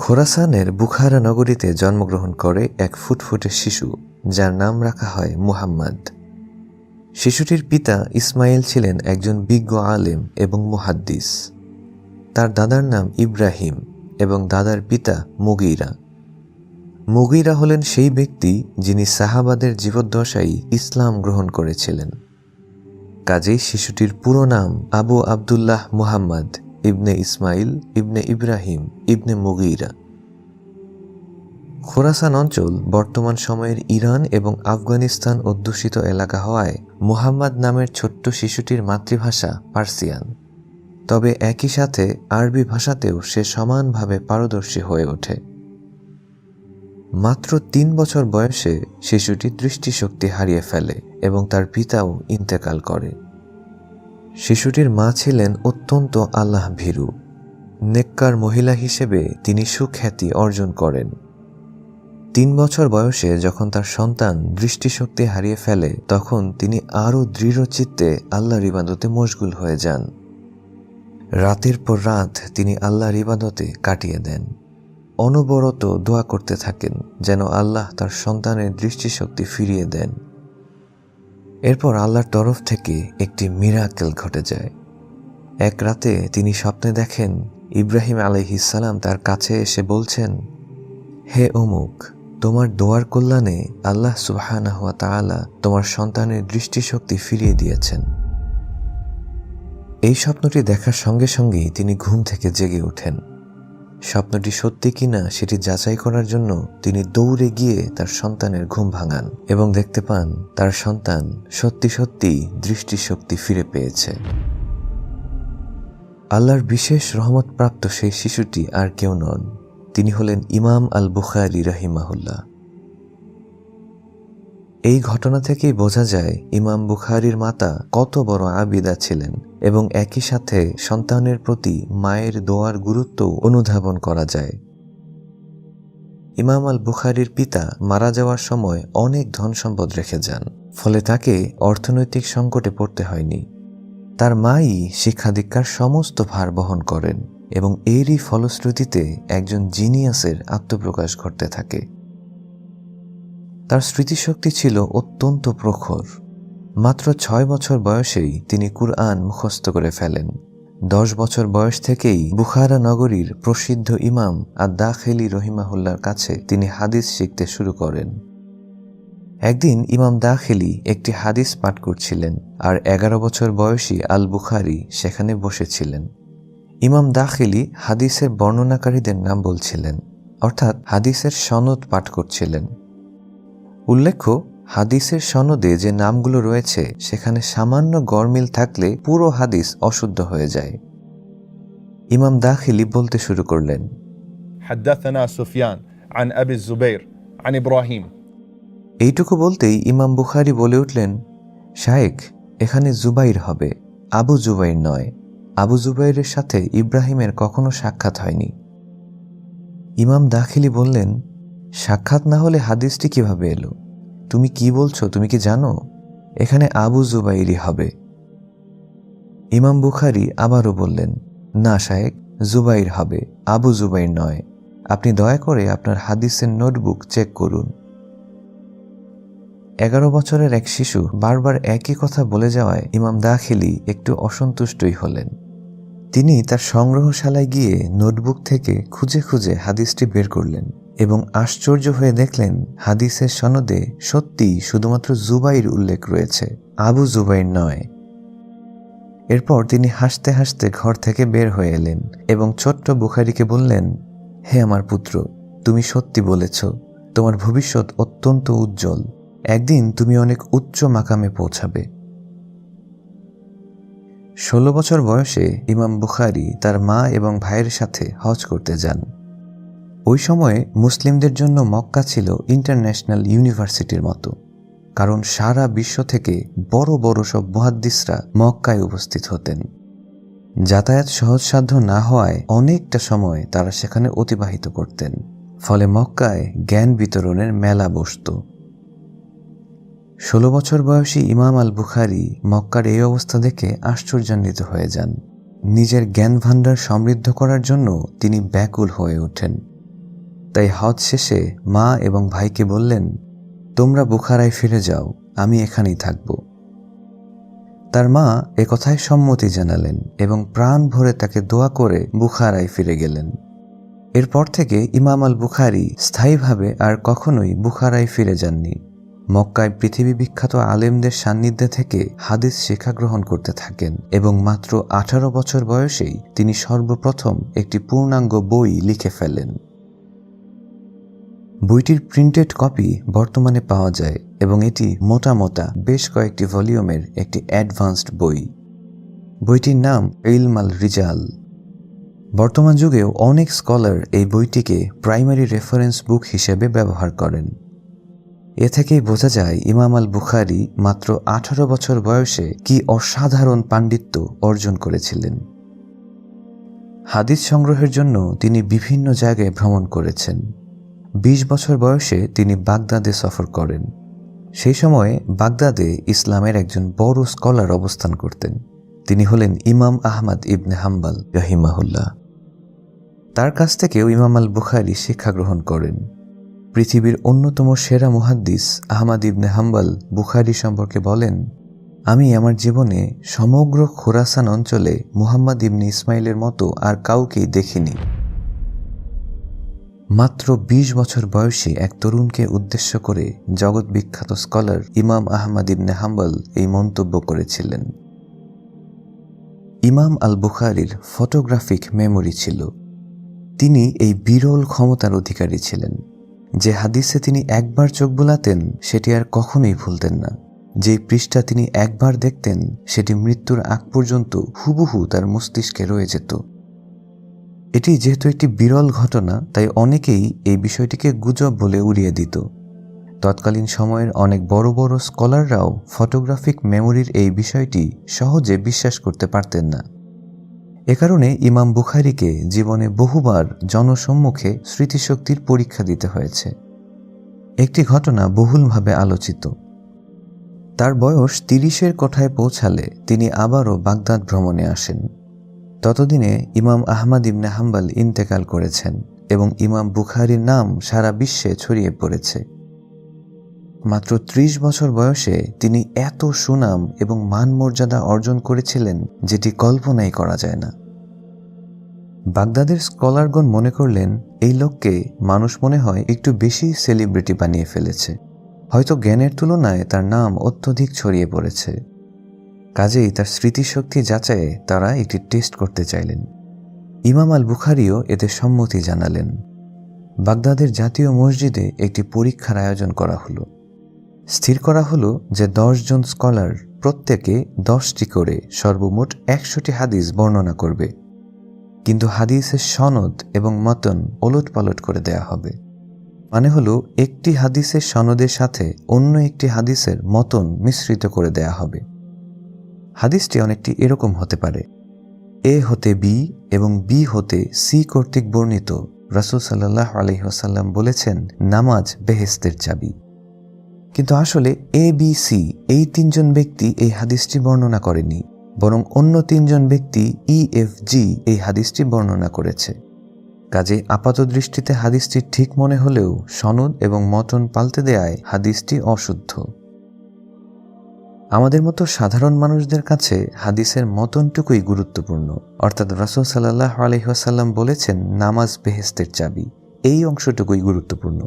খোরাসানের Bukhara নগরীতে জন্মগ্রহণ করে এক ফুটফুটে শিশু, যার নাম রাখা হয় মুহাম্মদ। শিশুটির পিতা ইসমাইল ছিলেন একজন বিজ্ঞ আলেম এবং মুহাদ্দিস। তার দাদার নাম ইব্রাহিম এবং দাদার পিতা মুগীরা। মুগীরা হলেন সেই ব্যক্তি যিনি সাহাবাদের জীবদ্দশায় ইসলাম গ্রহণ করেছিলেন। কাজেই শিশুটির পুরো নাম আবু আবদুল্লাহ মুহাম্মদ ইবনে ইসমাইল ইবনে ইব্রাহিম ইবনে মুগীরা। খোরাসান অঞ্চল বর্তমান সময়ের ইরান এবং আফগানিস্তান অধ্যুষিত এলাকা হওয়ায় মুহাম্মদ নামের ছোট্ট শিশুটির মাতৃভাষা পার্সিয়ান। তবে একই সাথে আরবি ভাষাতেও সে সমানভাবে পারদর্শী হয়ে ওঠে। মাত্র ৩ বছর বয়সে শিশুটি দৃষ্টিশক্তি হারিয়ে ফেলে এবং তার পিতাও ইন্তেকাল করে। শিশুটির মা ছিলেন অত্যন্ত আল্লাহ ভীরু। নেককার মহিলা হিসেবে তিনি সুখ্যাতি অর্জন করেন। ৩ বছর বয়সে যখন তার সন্তান দৃষ্টিশক্তি হারিয়ে ফেলে, তখন তিনি আরও দৃঢ় চিত্তে আল্লাহর ইবাদতে মশগুল হয়ে যান। রাতের পর রাত তিনি আল্লাহর ইবাদতে কাটিয়ে দেন। অনবরত দোয়া করতে থাকেন যেন আল্লাহ তার সন্তানের দৃষ্টিশক্তি ফিরিয়ে দেন। এরপর আল্লাহর তরফ থেকে একটি মিরাকেল ঘটে যায়। এক রাতে তিনি স্বপ্নে দেখেন ইব্রাহিম আলাইহিস সালাম তার কাছে এসে বলছেন, হে অমুক, তোমার দোয়ার কল্যাণে আল্লাহ সুবহানাহু ওয়া তাআলা তোমার সন্তানের দৃষ্টিশক্তি ফিরিয়ে দিয়েছেন। এই স্বপ্নটি দেখার সঙ্গে সঙ্গেই তিনি ঘুম থেকে জেগে ওঠেন। স্বপ্নটি সত্যি কিনা সেটি যাচাই করার জন্য তিনি দৌড়ে গিয়ে তার সন্তানের ঘুম ভাঙান এবং দেখতে পান তার সন্তান সত্যি সত্যি দৃষ্টিশক্তি ফিরে পেয়েছে। আল্লাহর বিশেষ রহমতপ্রাপ্ত সেই শিশুটি আর কেউ নন, তিনি হলেন ইমাম আল বুখারী রাহিমাহুল্লাহ। এই ঘটনা থেকেই বোঝা যায় ইমাম বুখারীর মাতা কত বড় আবিদা ছিলেন এবং একই সাথে সন্তানের প্রতি মায়ের দোয়ার গুরুত্ব অনুধাবন করা যায়। ইমাম আল বুখারীর পিতা মারা যাওয়ার সময় অনেক ধন সম্পদ রেখে যান, ফলে তাকে অর্থনৈতিক সংকটে পড়তে হয়নি। তার মাই শিক্ষা দীক্ষার সমস্ত ভার বহন করেন এবং এরই ফলশ্রুতিতে একজন জিনিয়াসের আত্মপ্রকাশ ঘটতে থাকে। তার স্মৃতিশক্তি ছিল অত্যন্ত প্রখর। মাত্র ৬ বছর বয়সেই তিনি কুরআন মুখস্থ করে ফেলেন। ১০ বছর বয়স থেকেই বুখারা নগরীর প্রসিদ্ধ ইমাম আদ-দাখিলী রহিমাহুল্লাহর কাছে তিনি হাদিস শিখতে শুরু করেন। একদিন ইমাম দাখিলী একটি হাদিস পাঠ করছিলেন আর ১১ বছর বয়সী আল বুখারী সেখানে বসেছিলেন। ইমাম দাখিলী হাদিসের বর্ণনাকারীদের নাম বলছিলেন, অর্থাৎ হাদিসের সনদ পাঠ করছিলেন। উল্লেখ্য, হাদিসের সনদে যে নামগুলো রয়েছে সেখানে সামান্য গরমিল থাকলে পুরো হাদিস অশুদ্ধ হয়ে যায়। ইমাম দাখিলী বলতে শুরু করলেন, حدثنا سفيان عن أبي الزبير عن إبراهيم। এইটুকু বলতেই ইমাম বুখারী বলে উঠলেন, শায়েখ, এখানে জুবাইর হবে, আবু জুবাইর নয়। আবু জুবাইরের সাথে ইব্রাহিমের কখনো সাক্ষাৎ হয়নি। ইমাম দাখিলী বললেন, সাক্ষাৎ না হলে হাদিসটি কিভাবে এলো? তুমি কি বলছো? তুমি কি জানো? এখানে আবু জুবাইরই হবে। ইমাম বুখারী আবারও বললেন, না শায়েখ, জুবাইর হবে, আবু জুবাইর নয়। আপনি দয়া করে আপনার হাদিসের নোটবুক চেক করুন। ১১ বছরের এক শিশু বারবার একই কথা বলে যাওয়ায় ইমাম দাখিলী একটু অসন্তুষ্টই হলেন। তিনি তার সংগ্রহশালায় গিয়ে নোটবুক থেকে খুঁজে খুঁজে হাদিসটি বের করলেন এবং আশ্চর্য হয়ে দেখলেন হাদিসের সনদে সত্যিই শুধুমাত্র জুবাইর উল্লেখ রয়েছে, আবু জুবাইর নয়। এরপর তিনি হাসতে হাসতে ঘর থেকে বের হয়ে এলেন এবং ছোট্ট বুখারীকে বললেন, হে আমার পুত্র, তুমি সত্যি বলেছ, তোমার ভবিষ্যৎ অত্যন্ত উজ্জ্বল। একদিন তুমি অনেক উচ্চ মাকামে পৌঁছাবে। ১৬ বছর বয়সে ইমাম বুখারী তার মা এবং ভাইয়ের সাথে হজ করতে যান। ওই সময়ে মুসলিমদের জন্য মক্কা ছিল ইন্টারন্যাশনাল ইউনিভার্সিটির মতো, কারণ সারা বিশ্ব থেকে বড় বড় সব মুহাদ্দিসরা মক্কায় উপস্থিত হতেন। যাতায়াত সহজসাধ্য না হওয়ায় অনেকটা সময় তারা সেখানে অতিবাহিত করতেন, ফলে মক্কায় জ্ঞান বিতরণের মেলা বসত। ১৬ বছর বয়সী ইমাম আল বুখারী মক্কার এই অবস্থা দেখে আশ্চর্যান্বিত হয়ে যান। নিজের জ্ঞান ভাণ্ডার সমৃদ্ধ করার জন্য তিনি ব্যাকুল হয়ে ওঠেন। তাই হজ শেষে মা এবং ভাইকে বললেন, তোমরা বুখারায় ফিরে যাও, আমি এখানেই থাকব। তার মা একথায় সম্মতি জানালেন এবং প্রাণ ভরে তাকে দোয়া করে বুখারায় ফিরে গেলেন। এরপর থেকে ইমাম আল বুখারী স্থায়ীভাবে আর কখনোই বুখারায় ফিরে যাননি। মক্কায় পৃথিবী বিখ্যাত আলেমদের সান্নিধ্যে থেকে হাদিস শিক্ষা গ্রহণ করতে থাকেন এবং মাত্র 18 বছর বয়সেই তিনি সর্বপ্রথম একটি পূর্ণাঙ্গ বই লিখে ফেলেন। বইটির প্রিন্টেড কপি বর্তমানে পাওয়া যায় এবং এটি মোটা মোটা বেশ কয়েকটি ভলিউমের একটি অ্যাডভান্সড বই। বইটির নাম ইলম আল রিজাল। বর্তমান যুগেও অনেক স্কলার এই বইটিকে প্রাইমারি রেফারেন্স বুক হিসেবে ব্যবহার করেন। এ থেকেই বোঝা যায় ইমাম আল বুখারী মাত্র 18 বছর বয়সে কি অসাধারণ পাণ্ডিত্য অর্জন করেছিলেন। হাদিস সংগ্রহের জন্য তিনি বিভিন্ন জায়গায় ভ্রমণ করেছেন। 20 বছর বয়সে তিনি বাগদাদে সফর করেন। সেই সময়ে বাগদাদে ইসলামের একজন বড় স্কলার অবস্থান করতেন। তিনি হলেন ইমাম আহমদ ইবনে হাম্বল রাহিমাহুল্লাহ। তার কাছ থেকেও ইমাম আল বুখারী শিক্ষা গ্রহণ করেন। পৃথিবীর অন্যতম সেরা মুহাদ্দিস আহমদ ইবনে হাম্বল বুখারী সম্পর্কে বলেন, আমি আমার জীবনে সমগ্র খোরাসান অঞ্চলে মুহাম্মদ ইবনে ইসমাইলের মতো আর কাউকেই দেখিনি। মাত্র 20 বছর বয়সী এক তরুণকে উদ্দেশ্য করে জগৎ বিখ্যাত স্কলার ইমাম আহমদ ইবনে হাম্বল এই মন্তব্য করেছিলেন। ইমাম আল বুখারীর ফটোগ্রাফিক মেমোরি ছিল। তিনি এই বিরল ক্ষমতার অধিকারী ছিলেন। যে হাদিসে তিনি একবার চোখ বুলাতেন সেটি আর কখনোই ভুলতেন না। যেই পৃষ্ঠা তিনি একবার দেখতেন সেটি মৃত্যুর আগ পর্যন্ত হুবহু তার মস্তিষ্কে রয়ে যেত। এটি যেহেতু একটি বিরল ঘটনা, তাই অনেকেই এই বিষয়টিকে গুজব বলে উড়িয়ে দিত। তৎকালীন সময়ের অনেক বড় বড় স্কলাররাও ফটোগ্রাফিক মেমোরির এই বিষয়টি সহজে বিশ্বাস করতে পারতেন না। এ কারণে ইমাম বুখারীকে জীবনে বহুবার জনসম্মুখে স্মৃতিশক্তির পরীক্ষা দিতে হয়েছে। একটি ঘটনা বহুলভাবে আলোচিত। তার বয়স 30-এর কোঠায় পৌঁছালে তিনি আবারও বাগদাদ ভ্রমণে আসেন। ততদিনে ইমাম আহমদ ইবনে হাম্বল ইন্তেকাল করেছেন এবং ইমাম বুখারীর নাম সারা বিশ্বে ছড়িয়ে পড়েছে। মাত্র 30 বছর বয়সে তিনি এত সুনাম এবং মান মর্যাদা অর্জন করেছিলেন যেটি কল্পনাই করা যায় না। বাগদাদের স্কলারগণ মনে করলেন এই লোককে মানুষ মনে হয় একটু বেশি সেলিব্রিটি বানিয়ে ফেলেছে, হয়তো জ্ঞানের তুলনায় তার নাম অত্যধিক ছড়িয়ে পড়েছে। কাজেই তার স্মৃতিশক্তি যাচাইয়ে তারা একটি টেস্ট করতে চাইলেন। ইমাম আল বুখারীও এতে সম্মতি জানালেন। বাগদাদের জাতীয় মসজিদে একটি পরীক্ষার আয়োজন করা হলো। স্থির করা হলো যে 10 জন স্কলার প্রত্যেকে 10টি করে সর্বমোট 100টি হাদিস বর্ণনা করবে, কিন্তু হাদিসের সনদ এবং মতন ওলটপালট করে দেয়া হবে। মানে হলো একটি হাদিসের সনদের সাথে অন্য একটি হাদিসের মতন মিশ্রিত করে দেয়া হবে। হাদিসটি অনেকটি এরকম হতে পারে, এ হতে বি এবং বি হতে সি কর্তৃক বর্ণিত রাসূল সাল্লাল্লাহু আলাইহি ওয়াসাল্লাম বলেছেন, নামাজ বেহেশতের চাবি। কিন্তু আসলে এ বি সি এই 3 জন ব্যক্তি এই হাদিসটি বর্ণনা করেনি, বরং অন্য 3 জন ব্যক্তি ই এফ জি এই হাদিসটি বর্ণনা করেছে। কাজে আপাত দৃষ্টিতে হাদিসটি ঠিক মনে হলেও সনদ এবং মতন পাল্টে দেয়ায় হাদিসটি অশুদ্ধ। আমাদের মতো সাধারণ মানুষদের কাছে হাদিসের মতনটুকুই গুরুত্বপূর্ণ, অর্থাৎ রাসূল সাল্লাল্লাহু আলাইহি ওয়াসাল্লাম বলেছেন নামাজ বেহেশতের চাবি, এই অংশটুকুই গুরুত্বপূর্ণ।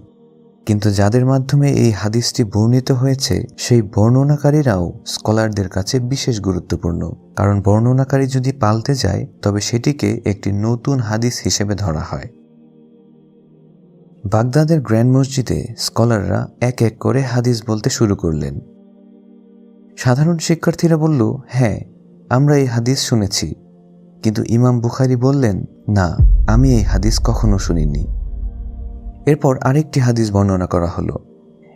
কিন্তু যাদের মাধ্যমে এই হাদিসটি বর্ণিত হয়েছে সেই বর্ণনাকারীরাও স্কলারদের কাছে বিশেষ গুরুত্বপূর্ণ, কারণ বর্ণনাকারী যদি পাল্টে যায় তবে সেটিকে একটি নতুন হাদিস হিসেবে ধরা হয়। বাগদাদের গ্র্যান্ড মসজিদে স্কলাররা এক এক করে হাদিস বলতে শুরু করলেন। সাধারণ শিক্ষার্থীরা বলল, হ্যাঁ আমরা এই হাদিস শুনেছি, কিন্তু ইমাম বুখারী বললেন, না আমি এই হাদিস কখনো শুনিনি। এরপর আরেকটি হাদিস বর্ণনা করা হলো।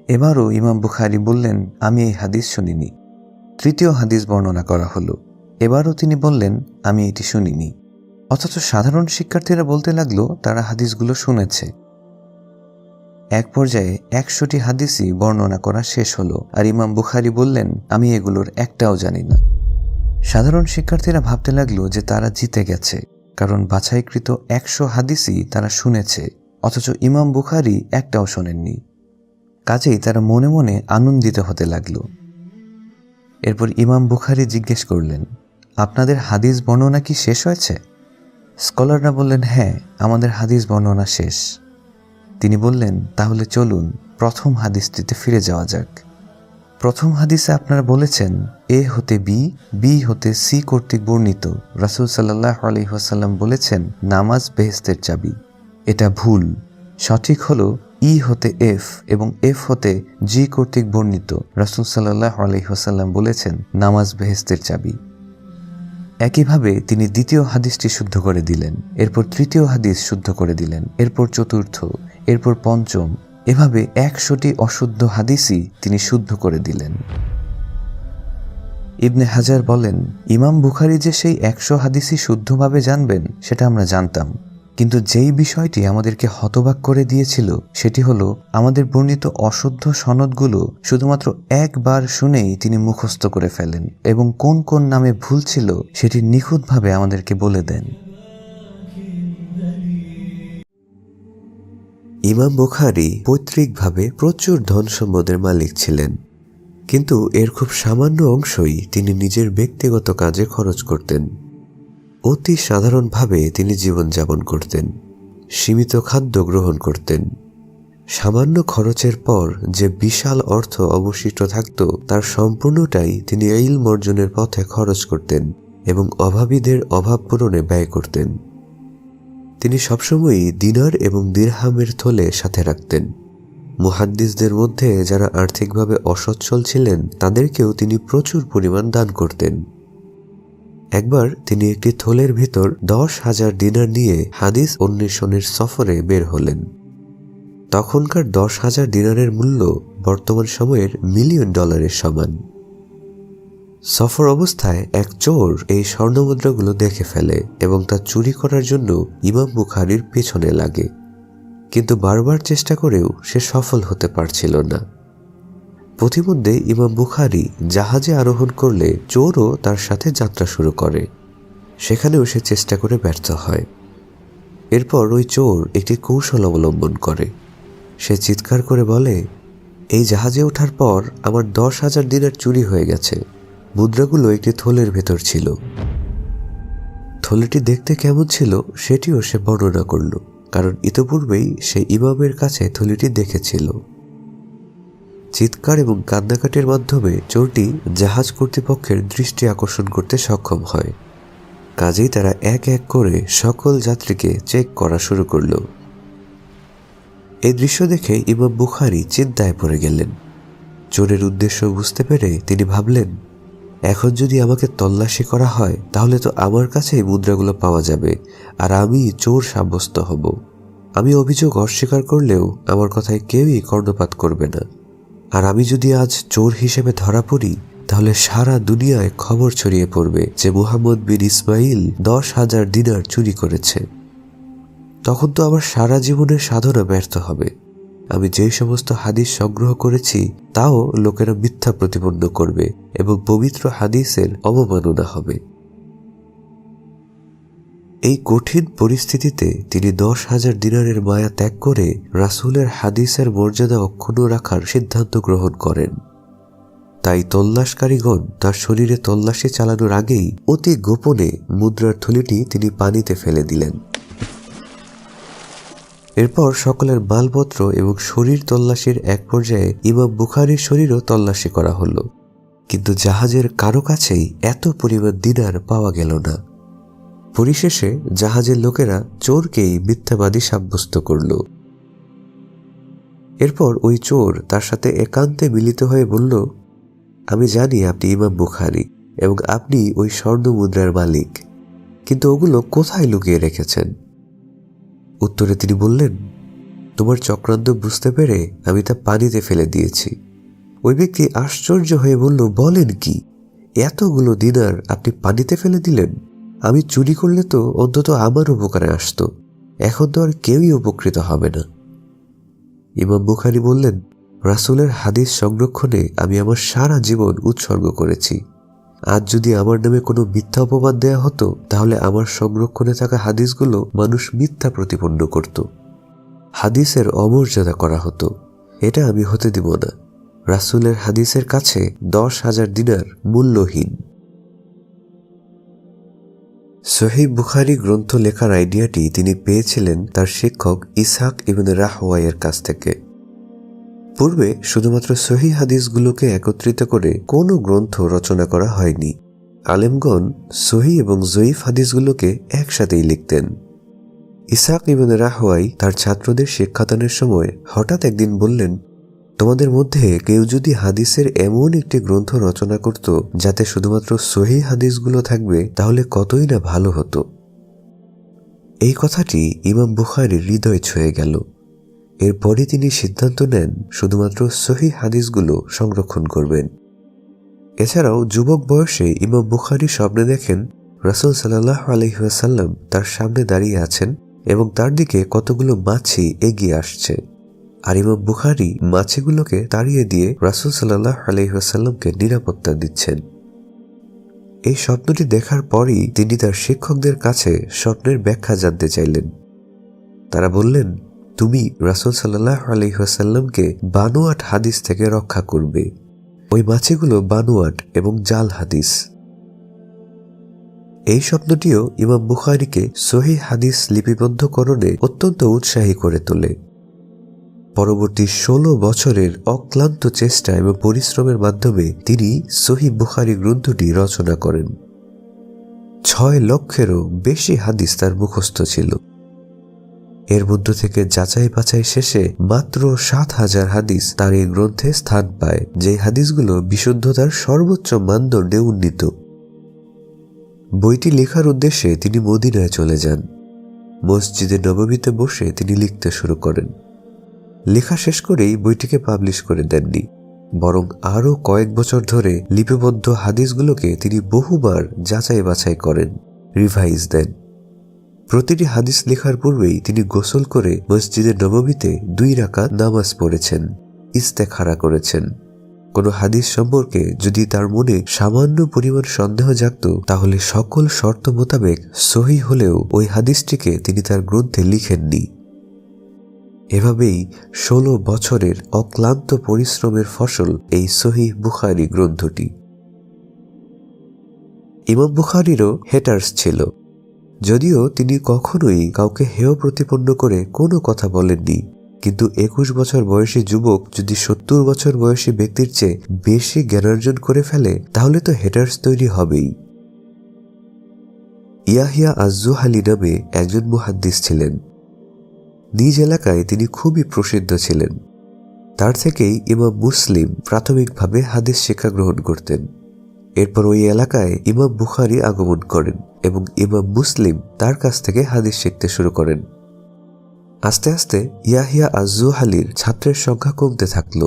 এবারও ইমাম বুখারী বললেন, আমি এই হাদিস শুনিনি। তৃতীয় হাদিস বর্ণনা করা হলো। এবারও তিনি বললেন, আমি এটি শুনিনি। অথচ সাধারণ শিক্ষার্থীরা বলতে লাগলো তারা হাদিসগুলো শুনেছে। এক পর্যায়ে 100টি হাদিসই বর্ণনা করা শেষ হলো, আর ইমাম বুখারী বললেন, আমি এগুলোর একটাও জানি না। সাধারণ শিক্ষার্থীরা ভাবতে লাগলো যে তারা জিতে গেছে, কারণ বাছাইকৃত 100 হাদিসই তারা শুনেছে, অথচ ইমাম বুখারী একটাও শোনেননি। কাজেই তারা মনে মনে আনন্দিত হতে লাগল। এরপর ইমাম বুখারী জিজ্ঞেস করলেন, আপনাদের হাদিস বর্ণনা কি শেষ হয়েছে? স্কলাররা বললেন, হ্যাঁ, আমাদের হাদিস বর্ণনা শেষ। তিনি বললেন, তাহলে চলুন প্রথম হাদিসটিতে ফিরে যাওয়া যাক। প্রথম হাদিসে আপনারা বলেছেন এ হতে বি, বি হতে সি কর্তৃক বর্ণিত রাসূল সাল্লাল্লাহু আলাইহি ওয়াসাল্লাম বলেছেন নামাজ বেহেশতের চাবি। এটা ভুল। সঠিক হলো ই হতে এফ এবং এফ হতে জি কর্তৃক বর্ণিত রাসূল সাল্লাল্লাহু আলাইহি ওয়াসাল্লাম বলেছেন নামাজ বেহেশতের চাবি। একইভাবে তিনি দ্বিতীয় হাদিসটি শুদ্ধ করে দিলেন, এরপর তৃতীয় হাদিস শুদ্ধ করে দিলেন, এরপর চতুর্থ, এরপর পঞ্চম, এভাবে 100টি অশুদ্ধ হাদিসই তিনি শুদ্ধ করে দিলেন। ইবনে হাজার বলেন, ইমাম বুখারী যে সেই 100 হাদিসই শুদ্ধভাবে জানবেন সেটা আমরা জানতাম, কিন্তু যেই বিষয়টি আমাদেরকে হতবাক করে দিয়েছিল সেটি হলো আমাদের বর্ণিত অশুদ্ধ সনদগুলো শুধুমাত্র একবার শুনেই তিনি মুখস্থ করে ফেলেন এবং কোন কোন নামে ভুল ছিল সেটি নিখুঁতভাবে আমাদেরকে বলে দেন। ইমাম বুখারী পৈতৃকভাবে প্রচুর ধন সম্পদের মালিক ছিলেন, কিন্তু এর খুব সামান্য অংশই তিনি নিজের ব্যক্তিগত কাজে খরচ করতেন। অতি সাধারণভাবে তিনি জীবনযাপন করতেন, সীমিত খাদ্য গ্রহণ করতেন। সামান্য খরচের পর যে বিশাল অর্থ অবশিষ্ট থাকত তার সম্পূর্ণটাই তিনি ইলম অর্জনের পথে খরচ করতেন এবং অভাবীদের অভাব পূরণে ব্যয় করতেন। তিনি সবসময়ই দিনার এবং দিরহামের থলে সাথে রাখতেন। মুহাদ্দিসদের মধ্যে যারা আর্থিকভাবে অসচ্ছল ছিলেন তাদেরকেও তিনি প্রচুর পরিমাণ দান করতেন। একবার তিনি একটি থলের ভিতর 10,000 দিনার নিয়ে হাদিস অন্বেষণের সফরে বের হলেন। তখনকার 10,000 দিনারের মূল্য বর্তমান সময়ের $1,000,000 সমান। সফর অবস্থায় এক চোর এই স্বর্ণমুদ্রাগুলো দেখে ফেলে এবং তা চুরি করার জন্য ইমাম বুখারীর পেছনে লাগে, কিন্তু বারবার চেষ্টা করেও সে সফল হতে পারছিল না। প্রতিমধ্যে ইমাম বুখারী জাহাজে আরোহণ করলে চোরও তার সাথে যাত্রা শুরু করে। সেখানেও সে চেষ্টা করে ব্যর্থ হয়। এরপর ওই চোর একটি কৌশল অবলম্বন করে। সে চিৎকার করে বলে, এই জাহাজে ওঠার পর আমার 10,000 দিনার চুরি হয়ে গেছে। মুদ্রাগুলো একটি থলের ভেতর ছিল। থলেটি দেখতে কেমন ছিল সেটিও সে বর্ণনা করল, কারণ ইতোপূর্বেই সে ইমামের কাছে থলেটি দেখেছিল। চিৎকার এবং কান্নাকাটির মাধ্যমে চোরটি জাহাজ কর্তৃপক্ষের দৃষ্টি আকর্ষণ করতে সক্ষম হয়। কাজেই তারা এক এক করে সকল যাত্রীকে চেক করা শুরু করল। এই দৃশ্য দেখে ইমাম বুখারী চিন্তায় পড়ে গেলেন। চোরের উদ্দেশ্য বুঝতে পেরে তিনি ভাবলেন, এখন যদি আমাকে তল্লাশি করা হয় তাহলে তো আমার কাছেই মুদ্রাগুলো পাওয়া যাবে আর আমি চোর সাব্যস্ত হব। আমি অভিযোগ অস্বীকার করলেও আমার কথায় কেউই কর্ণপাত করবে না। আর আমি যদি আজ চোর হিসেবে ধরা পড়ি তাহলে সারা দুনিয়ায় খবর ছড়িয়ে পড়বে যে মুহাম্মদ বিন ইসমাইল 10,000 দিনার চুরি করেছে। তখন তো আমার সারা জীবনের সাধনা ব্যর্থ হবে। আমি যেই সমস্ত হাদিস সংগ্রহ করেছি তাও লোকেরা মিথ্যা প্রতিপন্ন করবে এবং পবিত্র হাদিসের অবমাননা হবে। এই কঠিন পরিস্থিতিতে তিনি 10,000 দিনারের মায়া ত্যাগ করে রাসূলের হাদিসের মর্যাদা অক্ষুণ্ণ রাখার সিদ্ধান্ত গ্রহণ করেন। তাই তল্লাশকারীগণ তার শরীরে তল্লাশি চালানোর আগেই অতি গোপনে মুদ্রার থলিটি তিনি পানিতে ফেলে দিলেন। এরপর সকলের মালপত্র এবং শরীর তল্লাশির এক পর্যায়ে ইমাম বুখারীর শরীরও তল্লাশি করা হলো, কিন্তু জাহাজের কারো কাছেই এত পরিমাণ দিনার পাওয়া গেল না। পরিশেষে জাহাজের লোকেরা চোরকেই মিথ্যাবাদী সাব্যস্ত করল। এরপর ওই চোর তার সাথে একান্তে মিলিত হয়ে বলল, আমি জানি আপনি ইমাম বুখারী এবং আপনি ওই স্বর্ণ মুদ্রার মালিক, কিন্তু ওগুলো কোথায় লুকিয়ে রেখেছেন? উত্তরে তিনি বললেন, তোমার চক্রান্ত বুঝতে পেরে আমি তা পানিতে ফেলে দিয়েছি। ওই ব্যক্তি আশ্চর্য হয়ে বলল, বলেন কি, এতগুলো দিনার আপনি পানিতে ফেলে দিলেন? আমি চুরি করলে তো অন্তত আমার উপকারে আসতো, এখন তো আর কেউই উপকৃত হবে না। ইমাম বুখারী বললেন, রাসূলের হাদিস সংরক্ষণে আমি আমার সারা জীবন উৎসর্গ করেছি। আজ যদি আমার নামে কোনো মিথ্যা অপবাদ দেয়া হতো তাহলে আমার সংরক্ষণে থাকা হাদিসগুলো মানুষ মিথ্যা প্রতিপন্ন করত। হাদিসের অমর্যাদা করা হতো। এটা আমি হতে দিব না। রাসূলের হাদিসের কাছে 10,000 দিনার মূল্যহীন। সহিহ বুখারী গ্রন্থ লেখার আইডিয়াটি তিনি পেয়েছিলেন তার শিক্ষক ইসহাক ইবনে রাহওয়াইয়ের কাছ থেকে। পূর্বে শুধুমাত্র সহিহ হাদিসগুলোকে একত্রিত করে কোনো গ্রন্থ রচনা করা হয়নি। আলেমগণ সহিহ এবং জয়ীফ হাদিসগুলোকে একসাথেই লিখতেন। ইসহাক ইবনে রাহওয়াই তার ছাত্রদের শিক্ষাদানের সময় হঠাৎ একদিন বললেন, তোমাদের মধ্যে কেউ যদি হাদিসের এমন একটি গ্রন্থ রচনা করত যাতে শুধুমাত্র সহিহ হাদিসগুলো থাকবে, তাহলে কতই না ভালো হতো। এই কথাটি ইমাম বুখারীর হৃদয় ছুঁয়ে গেল। এরপরই তিনি সিদ্ধান্ত নেন শুধুমাত্র সহিহ হাদিসগুলো সংরক্ষণ করবেন। এছাড়াও যুবক বয়সে ইমাম বুখারী স্বপ্নে দেখেন রাসূল সাল্লাল্লাহু আলাইহি ওয়াসাল্লাম তার সামনে দাঁড়িয়ে আছেন এবং তার দিকে কতগুলো মাছি এগিয়ে আসছে, আর ইমাম বুখারী মাছিগুলোকে তাড়িয়ে দিয়ে রাসূল সাল্লাল্লাহু আলাইহি ওয়াসাল্লামকে নিরাপত্তা দিচ্ছেন। এই স্বপ্নটি দেখার পরই তিনি তার শিক্ষকদের কাছে স্বপ্নের ব্যাখ্যা জানতে চাইলেন। তারা বললেন, তুমি রাসূল সাল্লাল্লাহু আলাইহি ওয়াসাল্লামকে বানোয়াট হাদিস থেকে রক্ষা করবে। ওই মাছিগুলো বানোয়াট এবং জাল হাদিস। এই স্বপ্নটিও ইমাম বুখারীকে সহিহ হাদিস লিপিবদ্ধকরণে অত্যন্ত উৎসাহী করে তোলে। পরবর্তী 16 বছরের অক্লান্ত চেষ্টা এবং পরিশ্রমের মাধ্যমে তিনি সহিহ বুখারী গ্রন্থটি রচনা করেন। 6 লক্ষেরও বেশি হাদিস তার মুখস্থ ছিল। এর মধ্য থেকে যাচাই বাছাই শেষে মাত্র 7,000 হাদিস তার এই গ্রন্থে স্থান পায়, যে হাদিসগুলো বিশুদ্ধতার সর্বোচ্চ মানদণ্ডে উন্নীত। বইটি লেখার উদ্দেশ্যে তিনি মদিনায় চলে যান। মসজিদে নববীতে বসে তিনি লিখতে শুরু করেন। লেখা শেষ করেই বইটিকে পাবলিশ করে দেননি, বরং আরও কয়েক বছর ধরে লিপিবদ্ধ হাদিসগুলোকে তিনি বহুবার যাচাই বাছাই করেন, রিভাইজ দেন। প্রতিটি হাদিস লেখার পূর্বেই তিনি গোসল করে মসজিদে নববীতে 2 রাকাত নামাজ পড়েছেন, ইস্তেখারা করেছেন। কোনো হাদিস সম্পর্কে যদি তার মনে সামান্য পরিমাণ সন্দেহ জাগত, তাহলে সকল শর্ত মোতাবেক সহিহ হলেও ওই হাদিসটিকে তিনি তার গ্রন্থে লিখেননি। এভাবেই 16 বছরের অক্লান্ত পরিশ্রমের ফসল এই সহিহ বুখারী গ্রন্থটি। ইমাম বুখারীরও হেটার্স ছিল, যদিও তিনি কখনোই কাউকে হেয় প্রতিপন্ন করে কোনো কথা বলেননি। কিন্তু 21 বছর বয়সী যুবক যদি 70 বছর বয়সী ব্যক্তির চেয়ে বেশি জ্ঞানার্জন করে ফেলে, তাহলে তো হেটার্স তৈরি হবেই। ইয়াহিয়া আজ-জুহালি নামে একজন মুহাদ্দিস ছিলেন। নিজ এলাকায় তিনি খুবই প্রসিদ্ধ ছিলেন। তার থেকেই ইমাম মুসলিম প্রাথমিকভাবে হাদিস শিক্ষা গ্রহণ করতেন। এরপর ওই এলাকায় ইমাম বুখারী আগমন করেন এবং ইমাম মুসলিম তার কাছ থেকে হাদিস শিখতে শুরু করেন। আস্তে আস্তে ইয়াহিয়া আজ-জুহালির ছাত্রের সংখ্যা কমতে থাকল।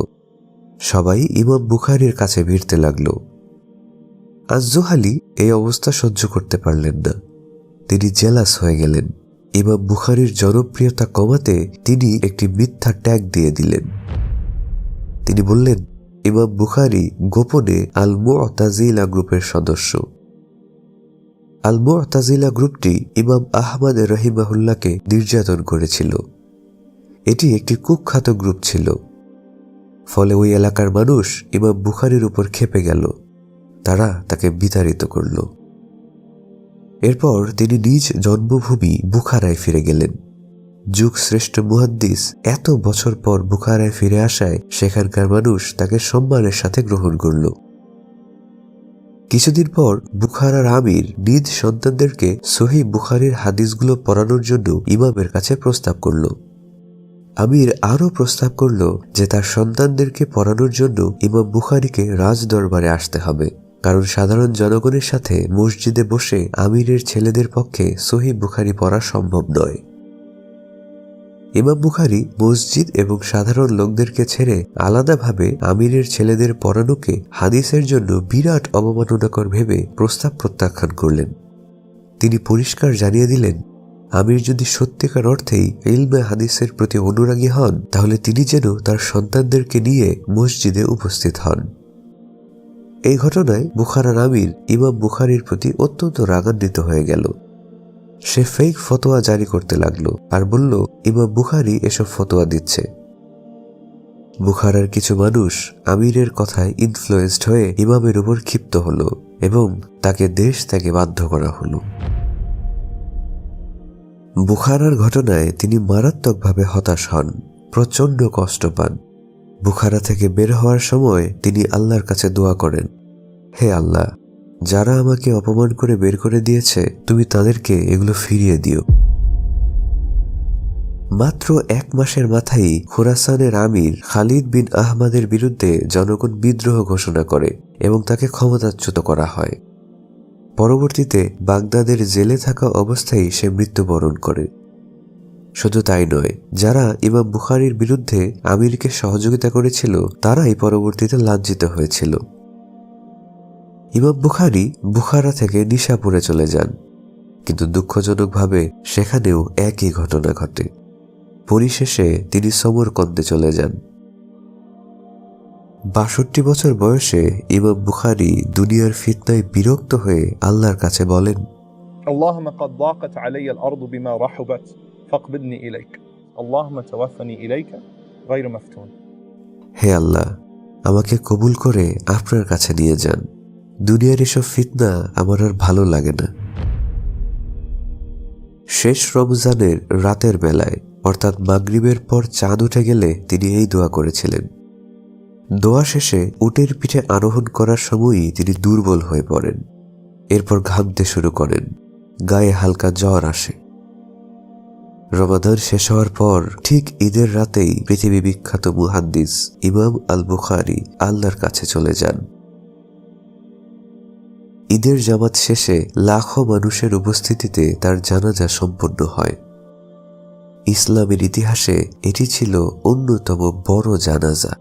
সবাই ইমাম বুখারীর কাছে ভিড়তে লাগল। আজ-জুহালি এই অবস্থা সহ্য করতে পারলেন না। তিনি জেলাস হয়ে গেলেন। ইমাম বুখারীর জনপ্রিয়তা কমাতে তিনি একটি মিথ্যা ট্যাগ দিয়ে দিলেন। তিনি বললেন, ইমাম বুখারী গোপনে আল-মু'তাজিলা গ্রুপের সদস্য। আল-মু'তাজিলা গ্রুপটি ইমাম আহমদ রাহিমাহুল্লাহকে নির্যাতন করেছিল। এটি একটি কুখ্যাত গ্রুপ ছিল। ফলে ওই এলাকার মানুষ ইমাম বুখারীর উপর ক্ষেপে গেল। তারা তাকে বিতাড়িত করল। এরপর তিনি নিজ জন্মভূমি বুখারায় ফিরে গেলেন। যুগ শ্রেষ্ঠ মুহাদ্দিস এত বছর পর বুখারায় ফিরে আসায় সেখানকার মানুষ তাকে সম্মানের সাথে গ্রহণ করল। কিছুদিন পর বুখারার আমির নিজ সন্তানদেরকে সহিহ বুখারীর হাদিসগুলো পড়ানোর জন্য ইমামের কাছে প্রস্তাব করল। আমির আরও প্রস্তাব করল যে তার সন্তানদেরকে পড়ানোর জন্য ইমাম বুখারীকে রাজদরবারে আসতে হবে, কারণ সাধারণ জনগণের সাথে মসজিদে বসে আমিরের ছেলেদের পক্ষে সহিহ বুখারী পড়া সম্ভব নয়। ইমাম বুখারী মসজিদ এবং সাধারণ লোকদেরকে ছেড়ে আলাদাভাবে আমিরের ছেলেদের পড়ানোকে হাদিসের জন্য বিরাট অবমাননাকর ভেবে প্রস্তাব প্রত্যাখ্যান করলেন। তিনি পরিষ্কার জানিয়ে দিলেন, আমির যদি সত্যিকার অর্থেই ইলমে হাদিসের প্রতি অনুরাগী হন, তাহলে তিনি যেন তার সন্তানদেরকে নিয়ে মসজিদে উপস্থিত হন। এই ঘটনায় বুখারার আমির ইমাম বুখারীর প্রতি অত্যন্ত রাগান্বিত হয়ে গেল। সে ফেক ফতোয়া জারি করতে লাগলো আর বলল ইমাম বুখারী এসব ফতোয়া দিচ্ছে। বুখারার কিছু মানুষ আমিরের কথায় ইনফ্লুয়েসড হয়ে ইমামের উপর ক্ষিপ্ত হলো এবং তাকে দেশ ত্যাগে বাধ্য করা হলো। বুখারার ঘটনায় তিনি মারাত্মকভাবে হতাশ হন, প্রচণ্ড কষ্ট পান। বুখারা থেকে বের হওয়ার সময় তিনি আল্লাহর কাছে দোয়া করেন, হে আল্লাহ, যারা আমাকে অপমান করে বের করে দিয়েছে তুমি তাদেরকে এগুলো ফিরিয়ে দিও। মাত্র 1 মাসের মাথায় খোরাসানের আমির খালিদ বিন আহমদের বিরুদ্ধে জনগণ বিদ্রোহ ঘোষণা করে এবং তাকে ক্ষমতাচ্যুত করা হয়। পরবর্তীতে বাগদাদের জেলে থাকা অবস্থায় সে মৃত্যুবরণ করে। শুধু তাই নয়, যারা ইমাম বুখারীর বিরুদ্ধে আমিরকে সহযোগিতা করেছিল তারাই পরবর্তীতে লাঞ্ছিত হয়েছিল। ইমাম বুখারী বুখারা থেকে নিশাপুরে চলে যান, কিন্তু দুঃখজনকভাবে সেখানেও একই ঘটনা ঘটে। পরিশেষে তিনি সমরকন্দে চলে যান। ৬২ বছর বয়সে ইমাম বুখারী দুনিয়ার ফিতনায় বিরক্ত হয়ে আল্লাহর কাছে বলেন, اللهم قد ضاقت علي الأرض بما رحبت فاقبضني إليك اللهم توفني إليك غير مفتون। হে আল্লাহ, আমাকে কবুল করে আপনার কাছে নিয়ে যান, দুনিয়ার এসব ফিতনা আমার আর ভালো লাগে না। শেষ রমজানের রাতের বেলায় অর্থাৎ মাগরিবের পর চাঁদ উঠে গেলে তিনি এই দোয়া করেছিলেন। দোয়া শেষে উটের পিঠে আরোহণ করার সময়ই তিনি দুর্বল হয়ে পড়েন। এরপর ঘামতে শুরু করেন, গায়ে হালকা জ্বর আসে। রমাদান শেষ হওয়ার পর ঠিক ঈদের রাতেই পৃথিবী বিখ্যাত মুহাদ্দিস ইমাম আল বুখারী আল্লাহর কাছে চলে যান। ঈদের জামাত শেষে লাখো মানুষের উপস্থিতিতে তার জানাজা সম্পন্ন হয়। ইসলামের ইতিহাসে এটি ছিল অন্যতম বড় জানাজা।